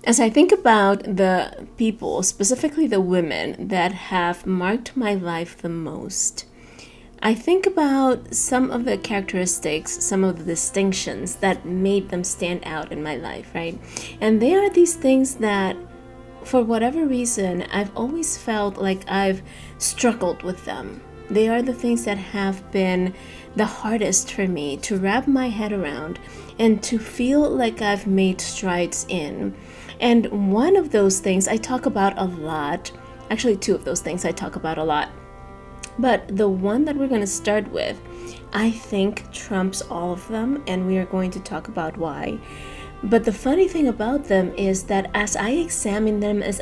As I think about the people, specifically the women that have marked my life the most, I think about some of the characteristics, some of the distinctions that made them stand out in my life, right? And they are these things that, for whatever reason, I've always felt like I've struggled with them. They are the things that have been the hardest for me to wrap my head around and to feel like I've made strides in. And one of those things I talk about a lot, actually, two of those things I talk about a lot. But the one that we're going to start with, I think trumps all of them, and we are going to talk about why. But the funny thing about them is that as I examine them as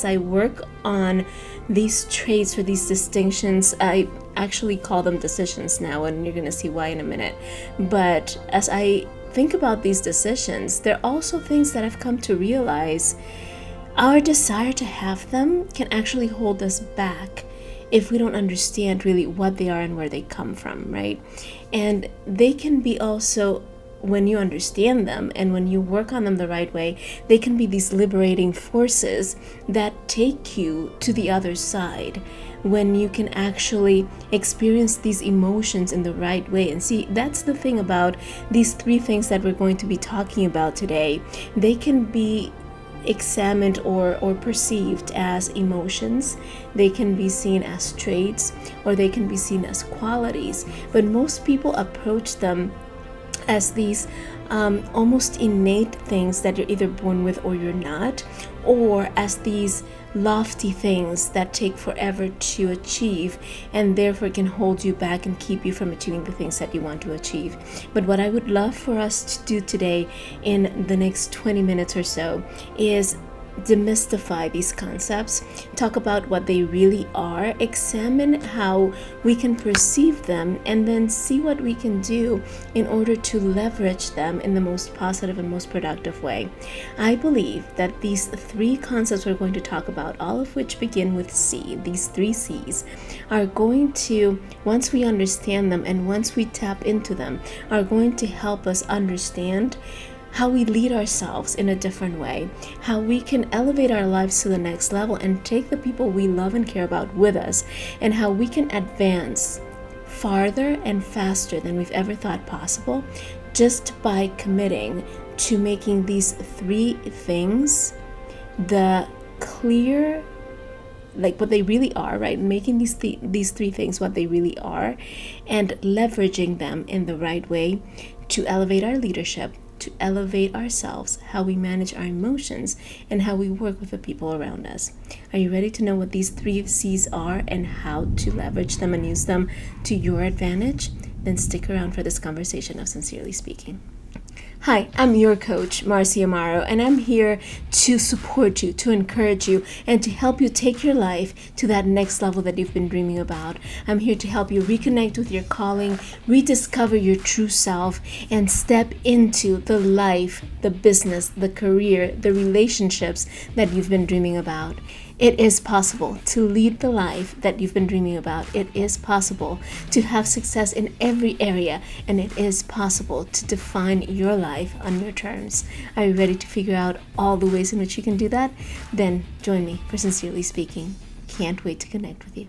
I work on these traits or these distinctions, I actually call them decisions now, and you're going to see why in a minute. But as I think about these decisions, they're also things that I've come to realize our desire to have them can actually hold us back if we don't understand really what they are and where they come from, right? And they can be also, when you understand them and when you work on them the right way, they can be these liberating forces that take you to the other side when you can actually experience these emotions in the right way. And see, that's the thing about these three things that we're going to be talking about today. They can be examined or perceived as emotions. They can be seen as traits, or they can be seen as qualities. But most people approach them as these almost innate things that you're either born with or you're not, or as these lofty things that take forever to achieve and therefore can hold you back and keep you from achieving the things that you want to achieve. But what I would love for us to do today in the next 20 minutes or so is demystify these concepts, talk about what they really are, examine how we can perceive them, and then see what we can do in order to leverage them in the most positive and most productive way. I believe that these three concepts we're going to talk about, all of which begin with C, these three C's, are going to, once we understand them and once we tap into them, are going to help us understand how we lead ourselves in a different way, how we can elevate our lives to the next level and take the people we love and care about with us, and how we can advance farther and faster than we've ever thought possible just by committing to making these three things the clear, like what they really are, right? Making these three things what they really are and leveraging them in the right way to elevate our leadership, to elevate ourselves, how we manage our emotions, and how we work with the people around us. Are you ready to know what these three C's are and how to leverage them and use them to your advantage? Then stick around for this conversation of Sincerely Speaking. Hi, I'm your coach, Marcia Amaro, and I'm here to support you, to encourage you, and to help you take your life to that next level that you've been dreaming about. I'm here to help you reconnect with your calling, rediscover your true self, and step into the life, the business, the career, the relationships that you've been dreaming about. It is possible to lead the life that you've been dreaming about. It is possible to have success in every area, and it is possible to define your life on your terms. Are you ready to figure out all the ways in which you can do that? Then join me for Sincerely Speaking. Can't wait to connect with you.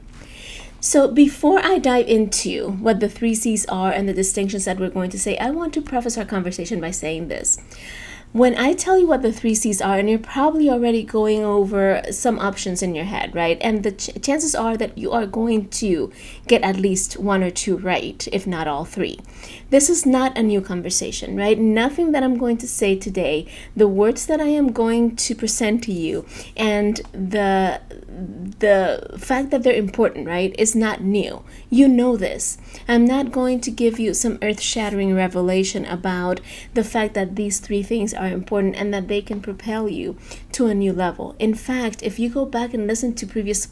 So before I dive into what the three C's are and the distinctions that we're going to say, I want to preface our conversation by saying this. When I tell you what the three C's are, and you're probably already going over some options in your head, right? And the chances are that you are going to get at least one or two right, if not all three. This is not a new conversation, right? Nothing that I'm going to say today, the words that I am going to present to you, and the fact that they're important, right, is not new. You know this. I'm not going to give you some earth-shattering revelation about the fact that these three things are important and that they can propel you to a new level. In fact, if you go back and listen to previous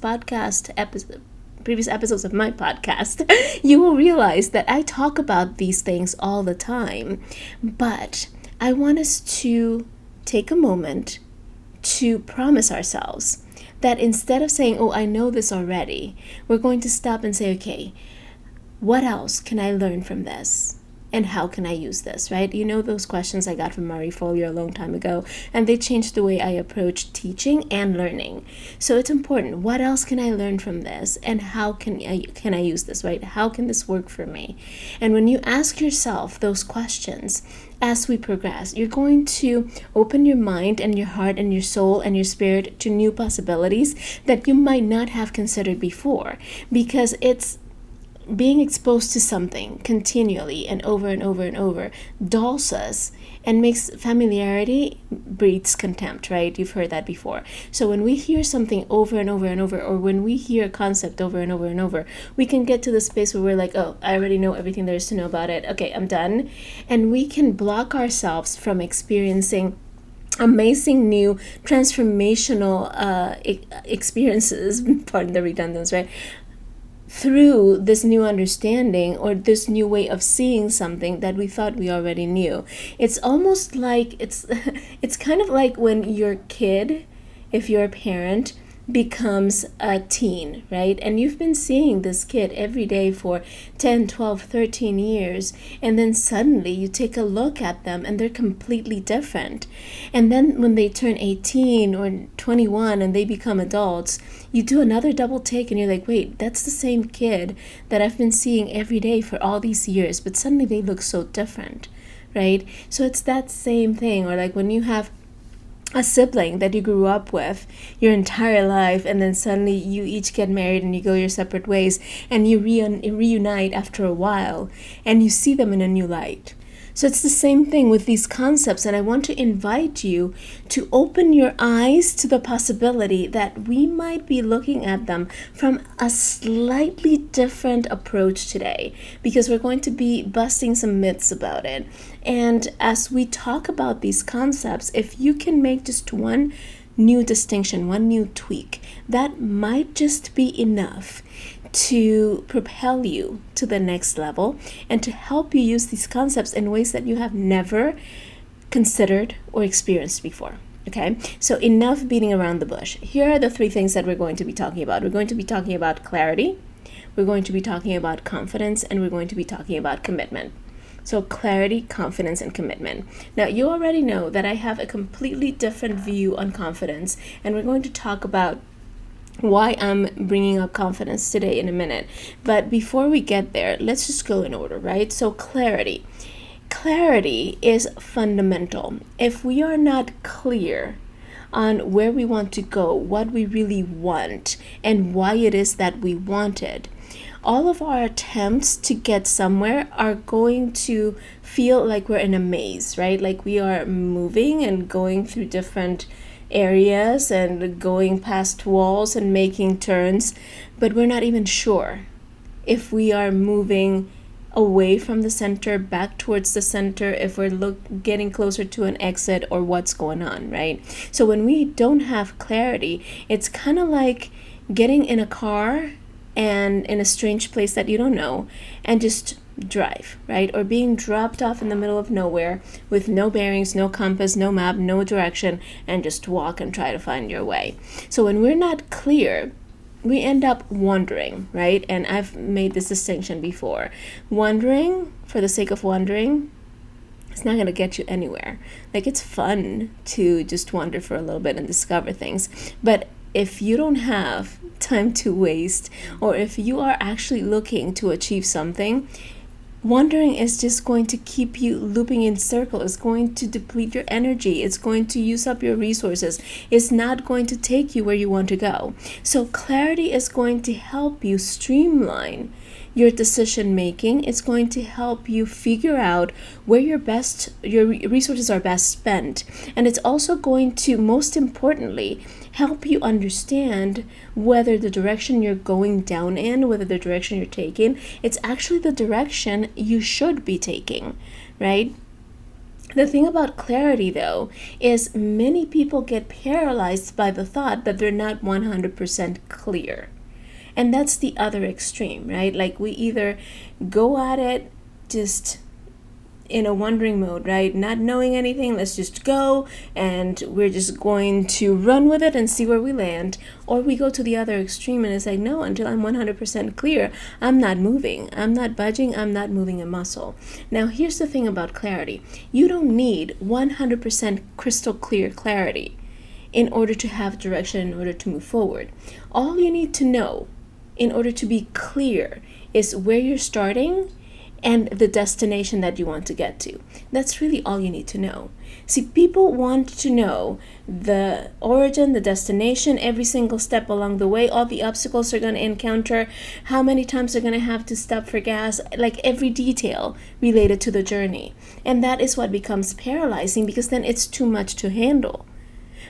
episodes of my podcast, you will realize that I talk about these things all the time. But I want us to take a moment to promise ourselves that instead of saying, oh, I know this already, we're going to stop and say, okay, what else can I learn from this? and how can I use this, right? You know, those questions I got from Marie Follier a long time ago, and they changed the way I approach teaching and learning. So it's important. What else can I learn from this, and how can I use this, right? How can this work for me? And when you ask yourself those questions as we progress, you're going to open your mind and your heart and your soul and your spirit to new possibilities that you might not have considered before, because it's being exposed to something continually and over and over and over dulls us and makes familiarity breeds contempt, right? You've heard that before. So when we hear something over and over and over, or when we hear a concept over and over and over, we can get to the space where we're like, oh, I already know everything there is to know about it. Okay, I'm done. And we can block ourselves from experiencing amazing new transformational experiences, pardon the redundancy, right? Through this new understanding or this new way of seeing something that we thought we already knew. It's almost like it's kind of like when your kid, if you're a parent, becomes a teen, right? And you've been seeing this kid every day for 10, 12, 13 years, and then suddenly you take a look at them and they're completely different. And then when they turn 18 or 21 and they become adults, you do another double take and you're like, wait, that's the same kid that I've been seeing every day for all these years, but suddenly they look so different, right? So it's that same thing. Or like when you have a sibling that you grew up with your entire life, and then suddenly you each get married and you go your separate ways, and you reunite after a while and you see them in a new light. So it's the same thing with these concepts, and I want to invite you to open your eyes to the possibility that we might be looking at them from a slightly different approach today, because we're going to be busting some myths about it. And as we talk about these concepts, if you can make just one new distinction, one new tweak, that might just be enough to propel you to the next level and to help you use these concepts in ways that you have never considered or experienced before. Okay, so enough beating around the bush. Here are the three things that we're going to be talking about. We're going to be talking about clarity, we're going to be talking about confidence, and we're going to be talking about commitment. So clarity, confidence, and commitment. Now, you already know that I have a completely different view on confidence, and we're going to talk about why I'm bringing up confidence today in a minute. But before we get there, let's just go in order, right? So clarity. Clarity is fundamental. If we are not clear on where we want to go, what we really want, and why it is that we want it, all of our attempts to get somewhere are going to feel like we're in a maze, right? Like we are moving and going through different areas and going past walls and making turns, but we're not even sure if we are moving away from the center, back towards the center, if we're getting closer to an exit, or what's going on, right? So when we don't have clarity, it's kind of like getting in a car and in a strange place that you don't know and just drive, right? Or being dropped off in the middle of nowhere with no bearings, no compass, no map, no direction, and just walk and try to find your way. So when we're not clear, we end up wandering, right? And I've made this distinction before. Wandering for the sake of wandering, it's not going to get you anywhere. Like, it's fun to just wander for a little bit and discover things, but if you don't have time to waste, or if you are actually looking to achieve something, wandering is just going to keep you looping in circles. It's going to deplete your energy. It's going to use up your resources. It's not going to take you where you want to go. So clarity is going to help you streamline your decision making. It's going to help you figure out where your resources are best spent. And it's also going to, most importantly, help you understand whether the direction you're going down in, whether the direction you're taking, it's actually the direction you should be taking, right? The thing about clarity, though, is many people get paralyzed by the thought that they're not 100% clear. And that's the other extreme, right? Like, we either go at it just in a wandering mode, right? Not knowing anything, let's just go and we're just going to run with it and see where we land. Or we go to the other extreme and it's like, no, until I'm 100% clear, I'm not moving, I'm not budging, I'm not moving a muscle. Now, here's the thing about clarity. You don't need 100% crystal clear clarity in order to have direction, in order to move forward. All you need to know in order to be clear is where you're starting and the destination that you want to get to. That's really all you need to know. See, people want to know the origin, the destination, every single step along the way, all the obstacles they're going to encounter, how many times they're going to have to stop for gas, like every detail related to the journey. And that is what becomes paralyzing, because then it's too much to handle.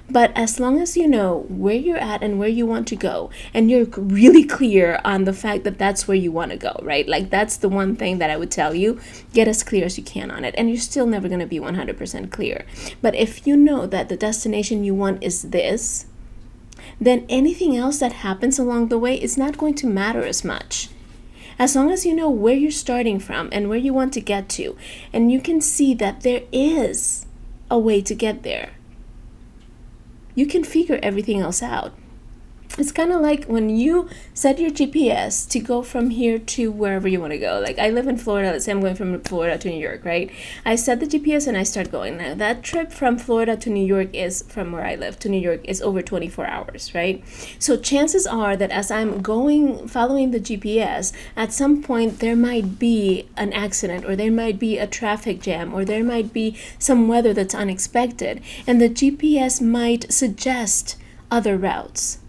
But as long as you know where you're at and where you want to go, and you're really clear on the fact that that's where you want to go, right? Like, that's the one thing that I would tell you, get as clear as you can on it. And you're still never going to be 100% clear. But if you know that the destination you want is this, then anything else that happens along the way is not going to matter as much. As long as you know where you're starting from and where you want to get to, and you can see that there is a way to get there, you can figure everything else out. It's kind of like when you set your GPS to go from here to wherever you want to go. Like, I live in Florida. Let's say I'm going from Florida to New York, right? I set the GPS and I start going. Now, that trip from Florida to New York is, from where I live to New York, is over 24 hours, right? So chances are that as I'm going, following the GPS, at some point there might be an accident, or there might be a traffic jam, or there might be some weather that's unexpected. And the GPS might suggest other routes.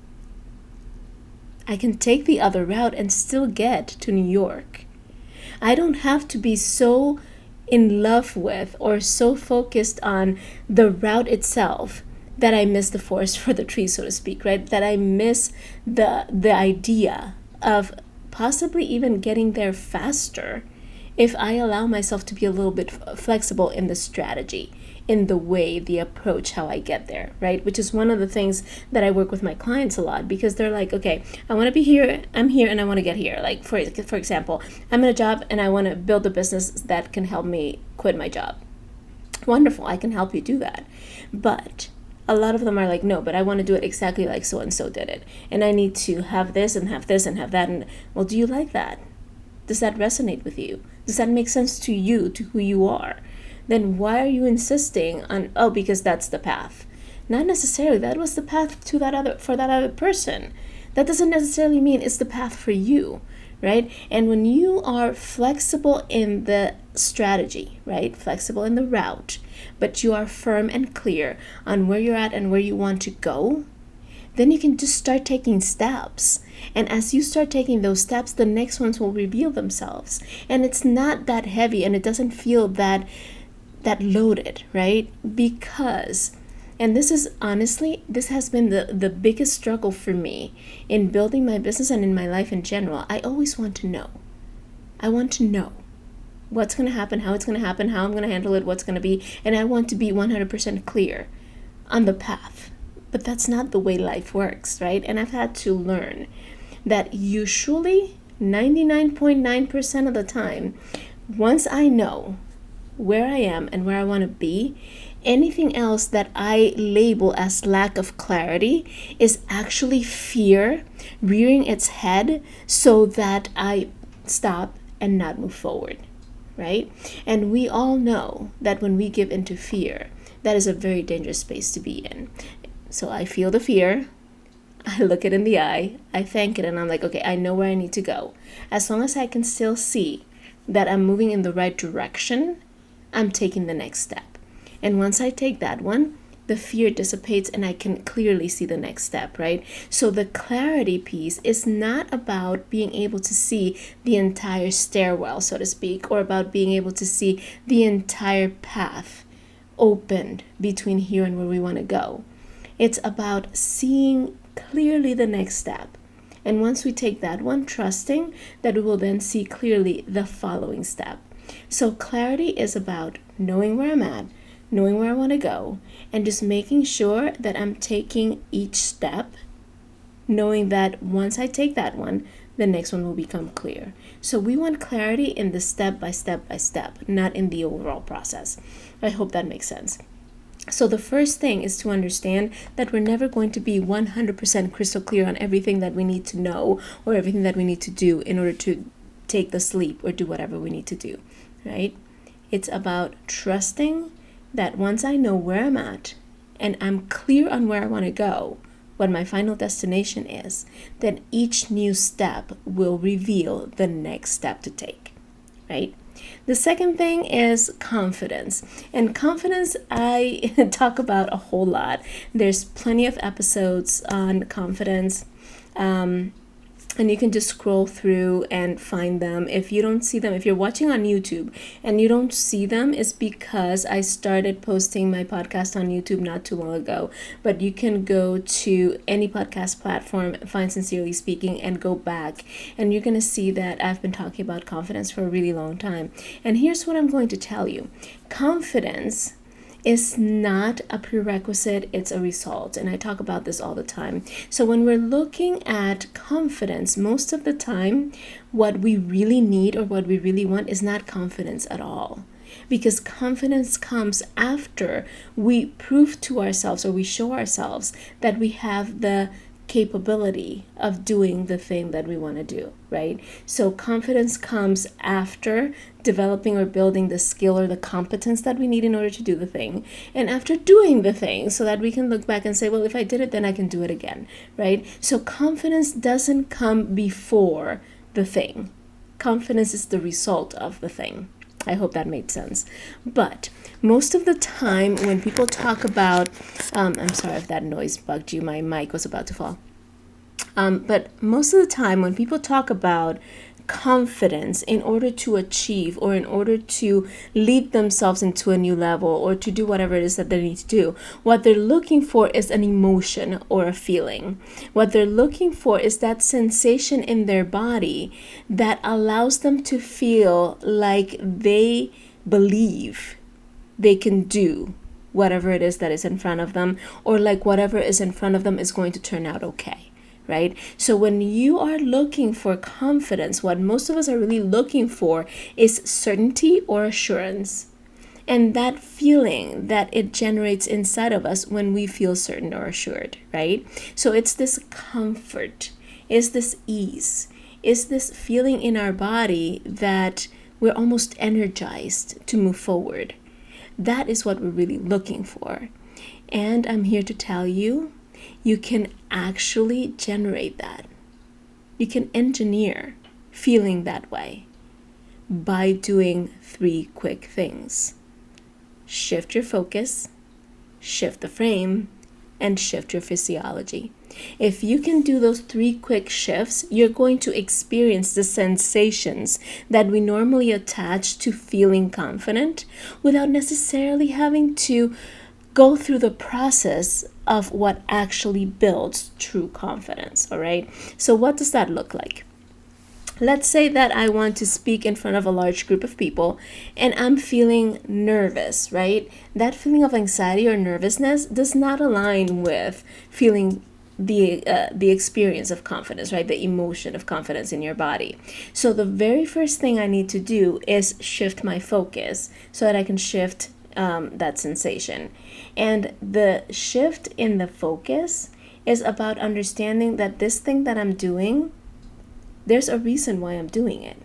I can take the other route and still get to New York. I don't have to be so in love with or so focused on the route itself that I miss the forest for the trees, so to speak, right? That I miss the idea of possibly even getting there faster if I allow myself to be a little bit flexible in the strategy, in the way, the approach, how I get there, right? Which is one of the things that I work with my clients a lot, because they're like, okay, I want to be here, I'm here, and I want to get here. Like, for example, I'm in a job and I want to build a business that can help me quit my job. Wonderful, I can help you do that. But a lot of them are like, no, but I want to do it exactly like so-and-so did it. And I need to have this and have this and have that. And, well, do you like that? Does that resonate with you? Does that make sense to you, to who you are? Then why are you insisting on, oh, because that's the path? Not necessarily. That was the path to that other person. That doesn't necessarily mean it's the path for you, right? And when you are flexible in the strategy, right? Flexible in the route, but you are firm and clear on where you're at and where you want to go, then you can just start taking steps. And as you start taking those steps, the next ones will reveal themselves. And it's not that heavy, and it doesn't feel that loaded, right? Because, and this is honestly, this has been the biggest struggle for me in building my business and in my life in general. I always want to know. I want to know what's going to happen, how it's going to happen, how I'm going to handle it, what's going to be, and I want to be 100% clear on the path. But that's not the way life works, right? And I've had to learn that usually 99.9% of the time, once I know where I am and where I want to be, anything else that I label as lack of clarity is actually fear rearing its head so that I stop and not move forward, right? And we all know that when we give into fear, that is a very dangerous space to be in. So I feel the fear, I look it in the eye, I thank it, and I'm like, okay, I know where I need to go. As long as I can still see that I'm moving in the right direction, I'm taking the next step. And once I take that one, the fear dissipates and I can clearly see the next step, right? So the clarity piece is not about being able to see the entire stairwell, so to speak, or about being able to see the entire path opened between here and where we want to go. It's about seeing clearly the next step. And once we take that one, trusting that we will then see clearly the following step. So clarity is about knowing where I'm at, knowing where I want to go, and just making sure that I'm taking each step, knowing that once I take that one, the next one will become clear. So we want clarity in the step by step by step, not in the overall process. I hope that makes sense. So the first thing is to understand that we're never going to be 100% crystal clear on everything that we need to know or everything that we need to do in order to take the sleep or do whatever we need to do, right? It's about trusting that once I know where I'm at and I'm clear on where I want to go, what my final destination is, then each new step will reveal the next step to take, right? The second thing is confidence. And confidence, I talk about a whole lot. There's plenty of episodes on confidence. And you can just scroll through and find them. If you don't see them, if you're watching on YouTube and you don't see them, it's because I started posting my podcast on YouTube not too long ago. But you can go to any podcast platform, find Sincerely Speaking, and go back. And you're going to see that I've been talking about confidence for a really long time. And here's what I'm going to tell you. Confidence is not a prerequisite, it's a result. And I talk about this all the time. So when we're looking at confidence, most of the time, what we really need or what we really want is not confidence at all. Because confidence comes after we prove to ourselves or we show ourselves that we have the capability of doing the thing that we want to do, right? So confidence comes after developing or building the skill or the competence that we need in order to do the thing, and after doing the thing so that we can look back and say, well, if I did it, then I can do it again, right? So confidence doesn't come before the thing. Confidence is the result of the thing. I hope that made sense. But most of the time when people talk about, I'm sorry if that noise bugged you, my mic was about to fall. But most of the time when people talk about confidence in order to achieve or in order to lead themselves into a new level or to do whatever it is that they need to do, what they're looking for is an emotion or a feeling. What they're looking for is that sensation in their body that allows them to feel like they believe they can do whatever it is that is in front of them, or like whatever is in front of them is going to turn out okay. Right? So when you are looking for confidence, what most of us are really looking for is certainty or assurance. And that feeling that it generates inside of us when we feel certain or assured, right? So it's this comfort, it's this ease, it's this feeling in our body that we're almost energized to move forward. That is what we're really looking for. And I'm here to tell you, you can actually generate that. You can engineer feeling that way by doing 3 quick things. Shift your focus, shift the frame, and shift your physiology. If you can do those 3 quick shifts, you're going to experience the sensations that we normally attach to feeling confident without necessarily having to go through the process of what actually builds true confidence, all right? So what does that look like? Let's say that I want to speak in front of a large group of people and I'm feeling nervous, right? That feeling of anxiety or nervousness does not align with feeling the experience of confidence, right? The emotion of confidence in your body. So the very first thing I need to do is shift my focus so that I can shift that sensation. And the shift in the focus is about understanding that this thing that I'm doing, there's a reason why I'm doing it.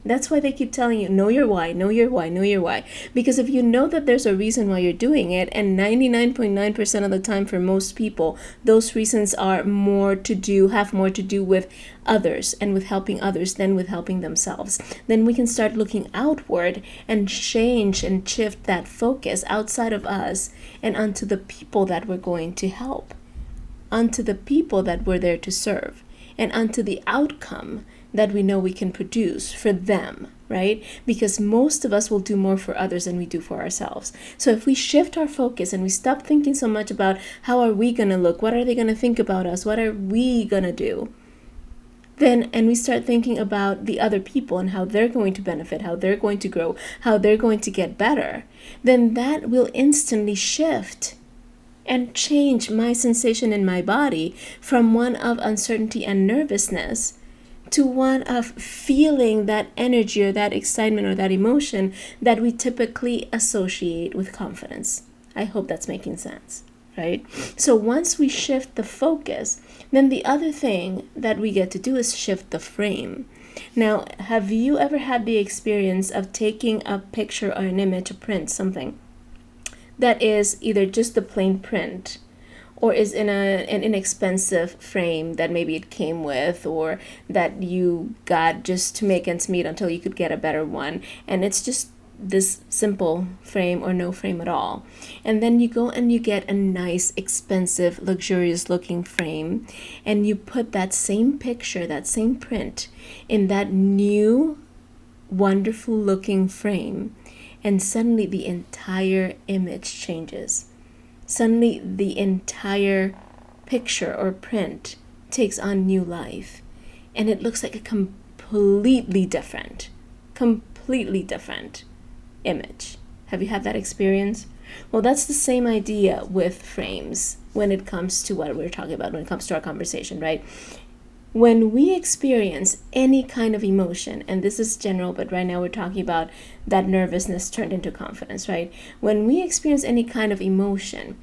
That's why they keep telling you, know your why, know your why, know your why. Because if you know that there's a reason why you're doing it, and 99.9% of the time for most people, those reasons are have more to do with others and with helping others than with helping themselves, then we can start looking outward and change and shift that focus outside of us and onto the people that we're going to help, onto the people that we're there to serve, and onto the outcome that we know we can produce for them, right? Because most of us will do more for others than we do for ourselves. So if we shift our focus and we stop thinking so much about how are we going to look, what are they going to think about us, what are we going to do, then, and we start thinking about the other people and how they're going to benefit, how they're going to grow, how they're going to get better, then that will instantly shift and change my sensation in my body from one of uncertainty and nervousness to one of feeling that energy or that excitement or that emotion that we typically associate with confidence. I hope that's making sense, right? So once we shift the focus, then the other thing that we get to do is shift the frame. Now, have you ever had the experience of taking a picture or an image, a print, something that is either just the plain print or is in an inexpensive frame that maybe it came with, or that you got just to make ends meet until you could get a better one, and it's just this simple frame or no frame at all, and then you go and you get a nice, expensive, luxurious looking frame, and you put that same picture, that same print in that new wonderful looking frame, and suddenly the entire image changes. Suddenly the entire picture or print takes on new life, and it looks like a completely different image. Have you had that experience? Well, that's the same idea with frames when it comes to what we're talking about, when it comes to our conversation, right? When we experience any kind of emotion, and this is general, but right now we're talking about that nervousness turned into confidence, right? When we experience any kind of emotion,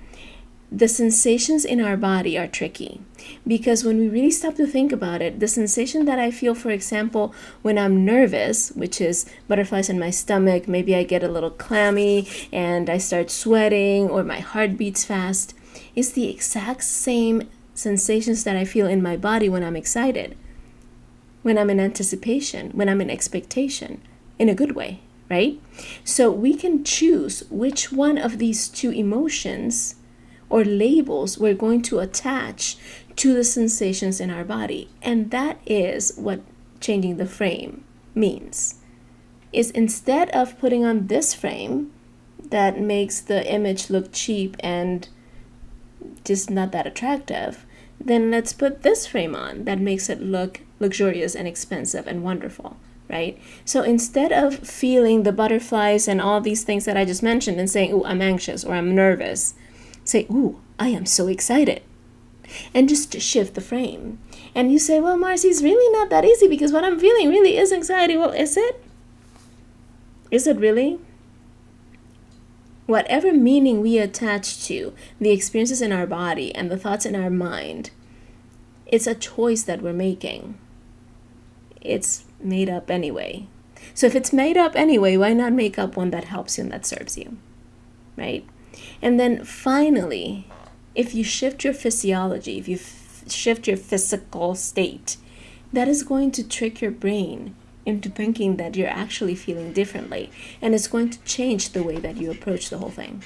the sensations in our body are tricky, because when we really stop to think about it, the sensation that I feel, for example, when I'm nervous, which is butterflies in my stomach, maybe I get a little clammy and I start sweating or my heart beats fast, is the exact same sensations that I feel in my body when I'm excited, when I'm in anticipation, when I'm in expectation, in a good way, right? So we can choose which one of these two emotions or labels we're going to attach to the sensations in our body. And that is what changing the frame means. Is instead of putting on this frame that makes the image look cheap and just not that attractive, then let's put this frame on that makes it look luxurious and expensive and wonderful, right? So instead of feeling the butterflies and all these things that I just mentioned and saying, oh, I'm anxious or I'm nervous, say, ooh, I am so excited. And just shift the frame. And you say, well, Marcy, it's really not that easy because what I'm feeling really is anxiety. Well, is it? Is it really? Whatever meaning we attach to the experiences in our body and the thoughts in our mind, it's a choice that we're making. It's made up anyway. So if it's made up anyway, why not make up one that helps you and that serves you, right? And then finally, if you shift your physiology, if you shift your physical state, that is going to trick your brain into thinking that you're actually feeling differently, and it's going to change the way that you approach the whole thing.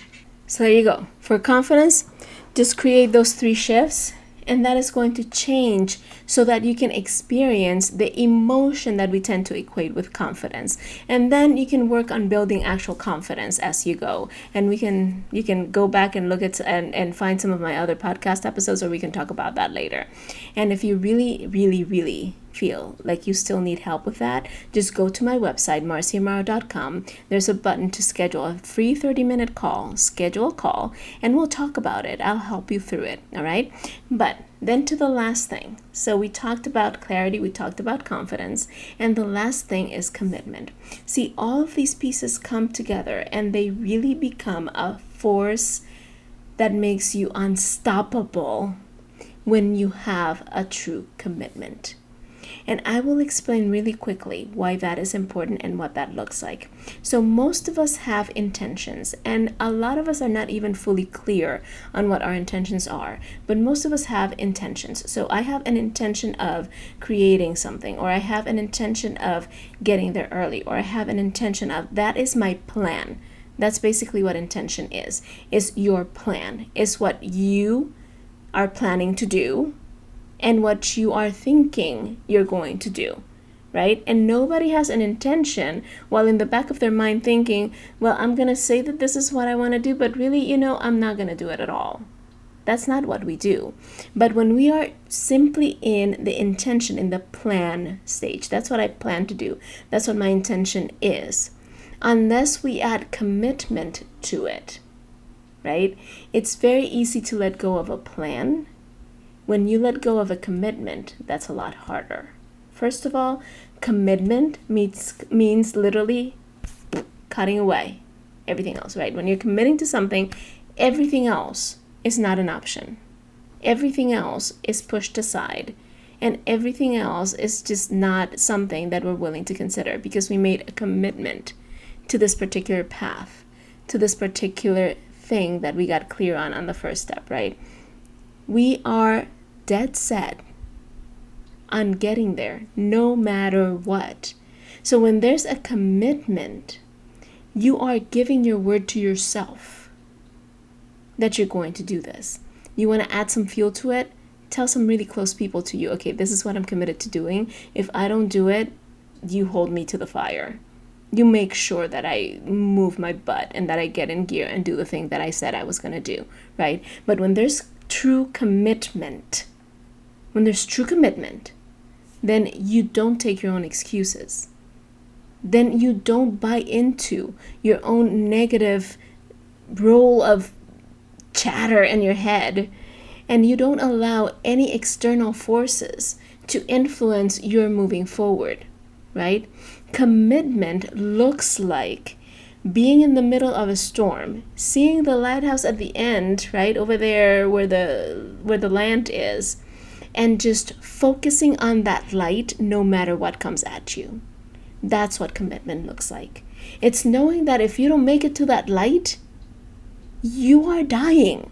So there you go. For confidence, just create those 3 shifts, and that is going to change so that you can experience the emotion that we tend to equate with confidence. And then you can work on building actual confidence as you go. And you can go back and look at and find some of my other podcast episodes, or we can talk about that later. And if you really, really, really feel like you still need help with that, just go to my website, marcyamaro.com. There's a button to schedule a free 30-minute call. Schedule a call, and we'll talk about it. I'll help you through it, all right? But then to the last thing. So we talked about clarity, we talked about confidence, and the last thing is commitment. See, all of these pieces come together, and they really become a force that makes you unstoppable when you have a true commitment. And I will explain really quickly why that is important and what that looks like. So most of us have intentions, and a lot of us are not even fully clear on what our intentions are, but most of us have intentions. So I have an intention of creating something, or I have an intention of getting there early, or I have an intention of, that is my plan. That's basically what intention is your plan, is what you are planning to do and what you are thinking you're going to do, right? And nobody has an intention while in the back of their mind thinking, well, I'm going to say that this is what I want to do, but really, I'm not going to do it at all. That's not what we do. But when we are simply in the intention, in the plan stage, that's what I plan to do. That's what my intention is. Unless we add commitment to it, right? It's very easy to let go of a plan. When you let go of a commitment, that's a lot harder. First of all, commitment means literally cutting away everything else, right? When you're committing to something, everything else is not an option. Everything else is pushed aside, and everything else is just not something that we're willing to consider because we made a commitment to this particular path, to this particular thing that we got clear on the first step, right? We are dead set on getting there no matter what. So when there's a commitment, you are giving your word to yourself that you're going to do this. You want to add some fuel to it? Tell some really close people to you, okay, this is what I'm committed to doing. If I don't do it, you hold me to the fire. You make sure that I move my butt and that I get in gear and do the thing that I said I was going to do, right? But when there's true commitment, then you don't take your own excuses. Then you don't buy into your own negative role of chatter in your head, and you don't allow any external forces to influence your moving forward, right? Commitment looks like being in the middle of a storm, seeing the lighthouse at the end, right over there where the land is, and just focusing on that light no matter what comes at you. That's what commitment looks like. It's knowing that if you don't make it to that light, you are dying.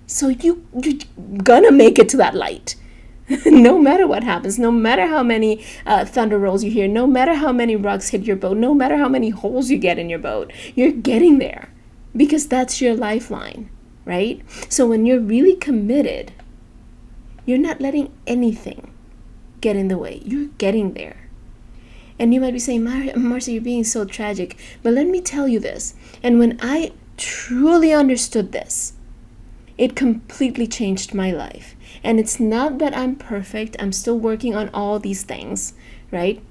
So you're gonna make it to that light. No matter what happens, no matter how many thunder rolls you hear, no matter how many rocks hit your boat, no matter how many holes you get in your boat, you're getting there because that's your lifeline, right? So when you're really committed, you're not letting anything get in the way. You're getting there. And you might be saying, Marcia, you're being so tragic. But let me tell you this. And when I truly understood this, it completely changed my life. And it's not that I'm perfect. I'm still working on all these things, right?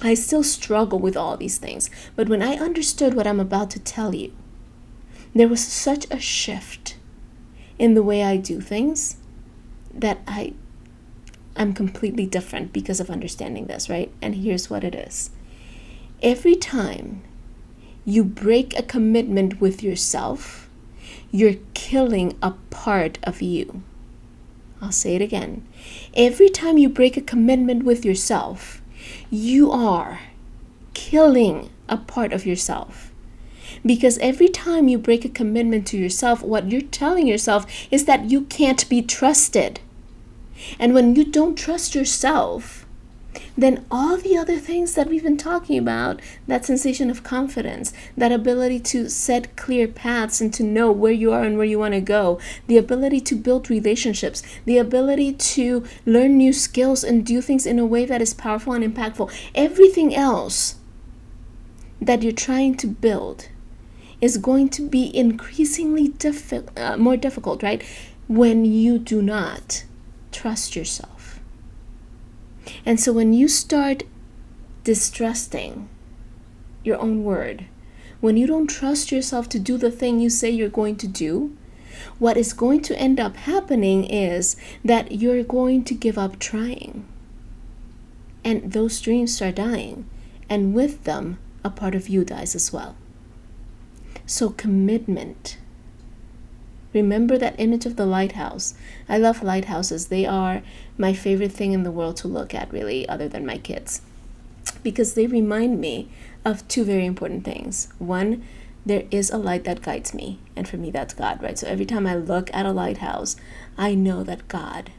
I still struggle with all these things. But when I understood what I'm about to tell you, there was such a shift in the way I do things that I'm completely different because of understanding this, right? And here's what it is. Every time you break a commitment with yourself, you're killing a part of you. I'll say it again. Every time you break a commitment with yourself, you are killing a part of yourself. Because every time you break a commitment to yourself, what you're telling yourself is that you can't be trusted. And when you don't trust yourself, then all the other things that we've been talking about, that sensation of confidence, that ability to set clear paths and to know where you are and where you want to go, the ability to build relationships, the ability to learn new skills and do things in a way that is powerful and impactful, everything else that you're trying to build is going to be increasingly more difficult, right? When you do not trust yourself. And so when you start distrusting your own word, when you don't trust yourself to do the thing you say you're going to do, what is going to end up happening is that you're going to give up trying. And those dreams start dying. And with them, a part of you dies as well. So commitment. Remember that image of the lighthouse. I love lighthouses. They are my favorite thing in the world to look at, really, other than my kids. Because they remind me of two very important things. One, there is a light that guides me. And for me, that's God, right? So every time I look at a lighthouse, I know that God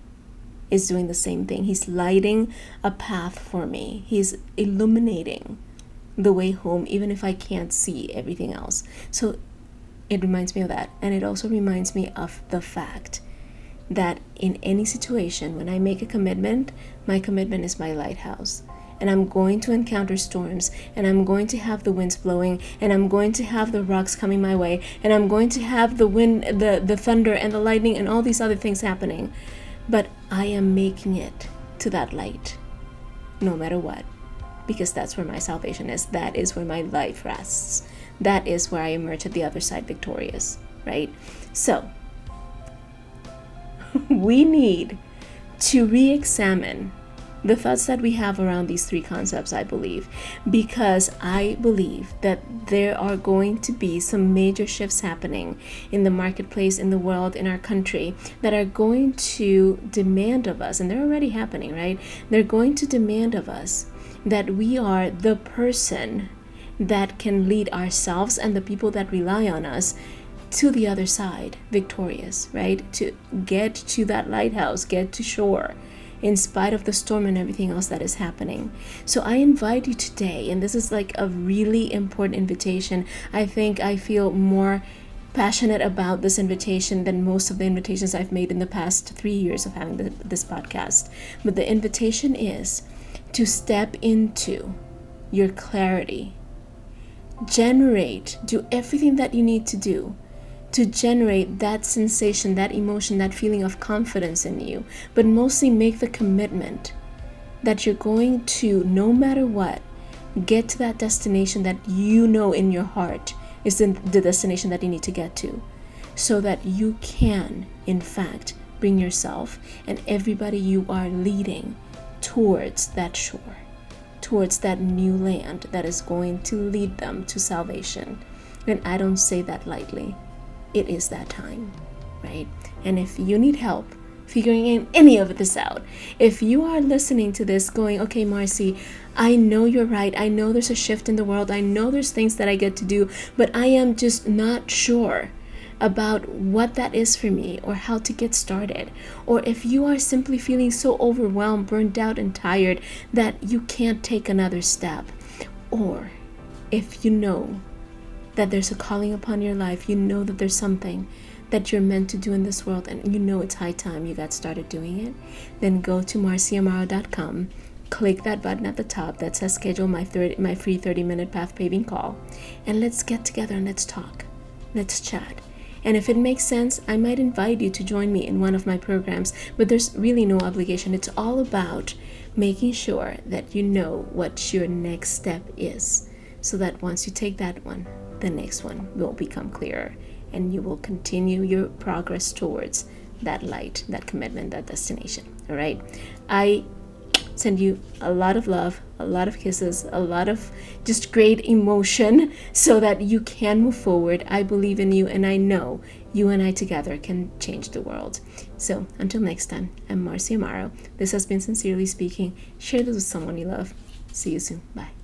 is doing the same thing. He's lighting a path for me. He's illuminating the way home, even if I can't see everything else. So it reminds me of that. And it also reminds me of the fact that in any situation, when I make a commitment, my commitment is my lighthouse. And I'm going to encounter storms, and I'm going to have the winds blowing, and I'm going to have the rocks coming my way, and I'm going to have the wind, the thunder and the lightning and all these other things happening. But I am making it to that light, no matter what, because that's where my salvation is. That is where my life rests. That is where I emerge at the other side victorious, right? So we need to re-examine the thoughts that we have around these three concepts, I believe, because I believe that there are going to be some major shifts happening in the marketplace, in the world, in our country, that are going to demand of us, and they're already happening, right? They're going to demand of us that we are the person that can lead ourselves and the people that rely on us to the other side, victorious, right? To get to that lighthouse, get to shore, in spite of the storm and everything else that is happening. So I invite you today, and this is like a really important invitation. I think I feel more passionate about this invitation than most of the invitations I've made in the past 3 years of having this podcast. But the invitation is to step into your clarity, do everything that you need to do to generate that sensation, that emotion, that feeling of confidence in you, but mostly make the commitment that you're going to, no matter what, get to that destination that you know in your heart is the destination that you need to get to, so that you can, in fact, bring yourself and everybody you are leading towards that shore, towards that new land that is going to lead them to salvation. And I don't say that lightly. It is that time, right? And if you need help figuring any of this out, if you are listening to this going, okay, Marcy, I know you're right. I know there's a shift in the world. I know there's things that I get to do, but I am just not sure about what that is for me or how to get started. Or if you are simply feeling so overwhelmed, burned out, and tired that you can't take another step, or if you know that there's a calling upon your life, you know that there's something that you're meant to do in this world, and you know it's high time you got started doing it, then go to marcyamaro.com, click that button at the top that says schedule my free 30-minute path paving call, and let's get together and let's talk, let's chat. And if it makes sense, I might invite you to join me in one of my programs, but there's really no obligation. It's all about making sure that you know what your next step is, so that once you take that one, the next one will become clearer, and you will continue your progress towards that light, that commitment, that destination. All right. I send you a lot of love, a lot of kisses, a lot of just great emotion so that you can move forward. I believe in you, and I know you and I together can change the world. So until next time, I'm Marcy Amaro. This has been Sincerely Speaking. Share this with someone you love. See you soon. Bye.